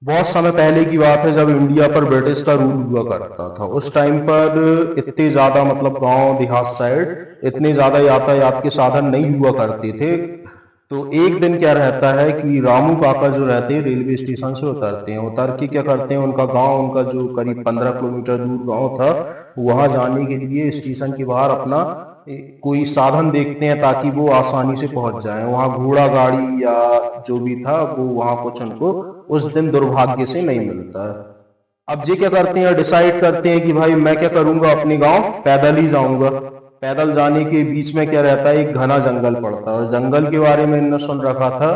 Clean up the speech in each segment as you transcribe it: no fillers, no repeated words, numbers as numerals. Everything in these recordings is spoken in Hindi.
बहुत समय पहले की बात है जब इंडिया पर ब्रिटिश का रूल हुआ करता था। उस टाइम पर इतने ज्यादा मतलब गांव देहात साइड इतने ज्यादा यातायात के साधन नहीं हुआ करते थे। तो एक दिन क्या रहता है कि रामू काका जो रहते हैं रेलवे स्टेशन से उतरते हैं। उतर के क्या करते हैं, उनका गांव, उनका जो करीब 15 किलोमीटर दूर गांव था, वहां जाने के लिए स्टेशन के बाहर अपना कोई साधन देखते हैं ताकि वो आसानी से पहुंच जाए वहां। घोड़ा गाड़ी या जो भी था वो वहां कुछ उनको उस दिन दुर्भाग्य से नहीं मिलता है। अब ये क्या करते हैं, डिसाइड करते हैं कि भाई मैं क्या करूंगा, अपने गांव पैदल ही जाऊंगा। पैदल जाने के बीच में क्या रहता है, एक घना जंगल पड़ता है। और जंगल के बारे में इन्होंने सुन रखा था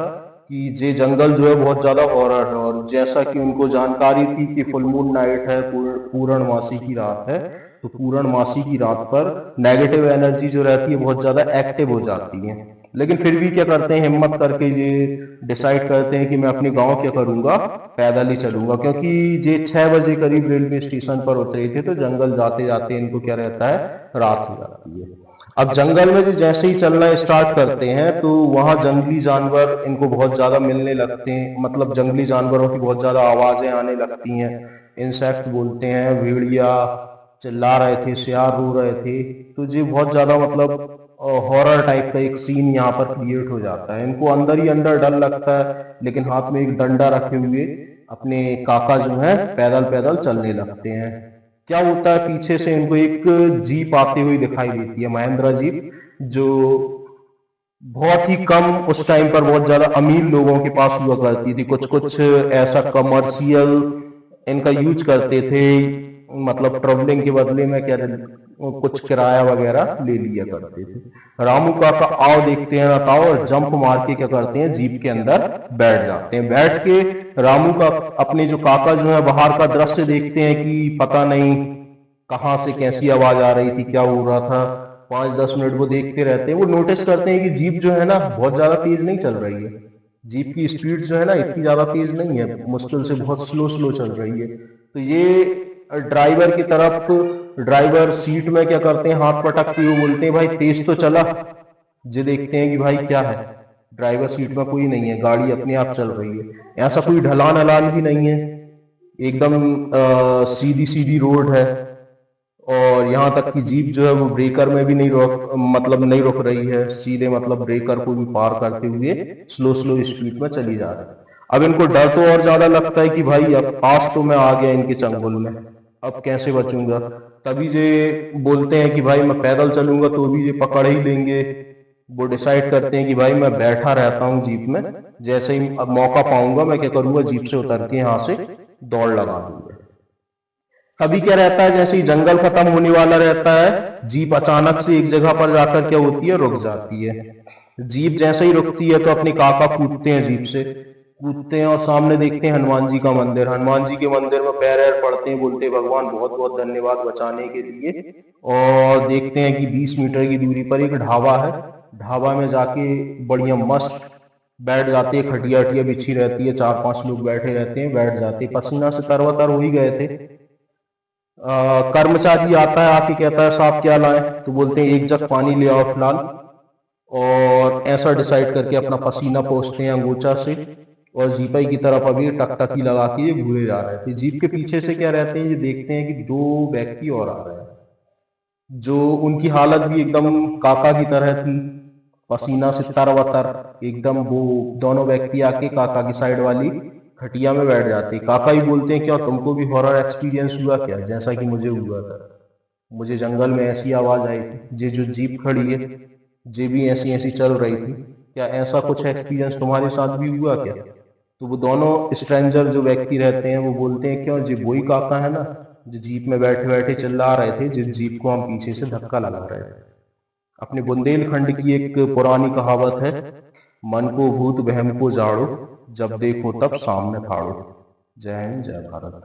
कि ये जंगल जो है बहुत ज्यादा हॉरर है। और जैसा कि उनको जानकारी थी कि फुल मून नाइट है, पूर्णमासी की रात है, तो पूर्णमासी की रात पर नेगेटिव एनर्जी जो रहती है बहुत ज्यादा एक्टिव हो जाती है। लेकिन फिर भी क्या करते हैं, हिम्मत करके ये डिसाइड करते हैं कि मैं अपने गांव क्या करूंगा, पैदल ही चलूंगा। क्योंकि ये 6 बजे करीब रेलवे स्टेशन पर उतरे थे, तो जंगल जाते जाते इनको क्या रहता है, रात हो जाती है। अब जंगल में जो जैसे ही चलना स्टार्ट करते हैं तो वहां जंगली जानवर इनको बहुत ज्यादा मिलने लगते हैं। मतलब जंगली जानवरों की बहुत ज्यादा आवाजें आने लगती हैं। इंसेक्ट बोलते हैं, भेड़िया चिल्ला रहे थे, सियार रो रहे थे। तो ये बहुत ज्यादा मतलब हॉरर टाइप का एक सीन यहाँ पर क्रिएट हो जाता है। इनको अंदर ही अंदर डर लगता है, लेकिन हाथ में एक डंडा रखे हुए अपने काका जो है पैदल पैदल चलने लगते हैं। क्या होता है, पीछे से इनको एक जीप आती हुई दिखाई देती है, महिंद्रा जीप, जो बहुत ही कम उस टाइम पर बहुत ज्यादा अमीर लोगों के पास हुआ करती थी। कुछ कुछ ऐसा कमर्शियल इनका यूज करते थे, मतलब ट्रेवलिंग के बदले में क्या कुछ किराया वगैरह ले लिया करते थे। रामू काका आओ देखते हैं ना ताओ, और जंप मार के क्या करते हैं, जीप के अंदर बैठ जाते हैं। बैठ के रामू का अपने जो काका जो है बाहर का दृश्य देखते हैं कि पता नहीं कहाँ से कैसी आवाज आ रही थी, क्या हो रहा था। 5-10 मिनट वो देखते रहते हैं। वो नोटिस करते हैं कि जीप जो है ना बहुत ज्यादा तेज नहीं चल रही है। जीप की स्पीड जो है ना इतनी ज्यादा तेज नहीं है, मुश्किल से बहुत स्लो स्लो चल रही है। तो ये ड्राइवर की तरफ, ड्राइवर सीट में क्या करते हैं, हाथ पटक के वो बोलते हैं भाई तेज तो चला। ये देखते हैं कि भाई क्या है, ड्राइवर सीट में कोई नहीं है, गाड़ी अपने आप चल रही है। ऐसा कोई ढलान अलान भी नहीं है, एकदम सीधी सीधी रोड है। और यहाँ तक कि जीप जो है वो ब्रेकर में भी नहीं रोक, मतलब नहीं रुक रही है, सीधे मतलब ब्रेकर को भी पार करते हुए स्लो स्लो स्पीड में चली जा रही है। अब इनको डर तो और ज्यादा लगता है कि भाई अब आज तो मैं आ गया इनके चंगुल में, अब कैसे बचूंगा। तभी ये बोलते हैं कि भाई मैं पैदल चलूंगा तो भी ये पकड़ ही लेंगे। वो डिसाइड करते हैं कि भाई मैं बैठा रहता हूँ जीप में, जैसे ही अब मौका पाऊंगा मैं क्या करूंगा, जीप से उतर के यहाँ से दौड़ लगा दूंगा। अभी क्या रहता है, जैसे ही जंगल खत्म होने वाला रहता है, जीप अचानक से एक जगह पर जाकर क्या होती है, रुक जाती है। जीप जैसे ही रुकती है तो अपने काका कूदते हैं जीप से, कूदते हैं और सामने देखते हैं हनुमान जी का मंदिर। हनुमान जी के मंदिर में पैर ऐर पड़ते हैं, बोलते हैं भगवान बहुत बहुत धन्यवाद बचाने के लिए। और देखते हैं कि 20 मीटर की दूरी पर एक ढाबा है। ढाबा में जाके बढ़िया मस्त बैठ जाते हैं, खटिया खटिया बिछी रहती है, 4-5 लोग बैठे रहते हैं, बैठ जाते हैं। पसीना से तरबतर हो ही गए थे। कर्मचारी आता है, आके कहता है साहब क्या लाए, तो बोलते हैं एक जग पानी ले आओ फिलहाल। और ऐसा डिसाइड करके अपना पसीना पोंछते हैं अंगोछा से, और जीपाई की तरफ अभी टकटकी लगा के ये घूरे जा रहे थे। जीप के पीछे से क्या रहते हैं, ये देखते हैं कि 2 व्यक्ति और आ रहे हैं, जो उनकी हालत भी एकदम काका की तरह थी, पसीना से तरबतर एकदम। वो दोनों व्यक्ति आके काका की साइड वाली खटिया में बैठ जाते हैं। काका ही बोलते हैं क्या तुमको भी हॉरर एक्सपीरियंस हुआ क्या, जैसा कि मुझे हुआ था। मुझे जंगल में ऐसी आवाज आई थी, ये जो जीप खड़ी है ये भी ऐसी ऐसी चल रही थी, क्या ऐसा कुछ एक्सपीरियंस तुम्हारे साथ भी हुआ क्या। तो वो दोनों स्ट्रेंजर जो व्यक्ति रहते हैं वो बोलते हैं क्यों, जी वही काका है ना जो जीप में बैठे बैठे चिल्ला रहे थे, जिस जीप को हम पीछे से धक्का लगा रहे थे। अपने बुंदेलखंड की एक पुरानी कहावत है, मन को भूत वहम को जाड़ो, जब देखो तब सामने फाड़ो। जय हिंद, जय भारत।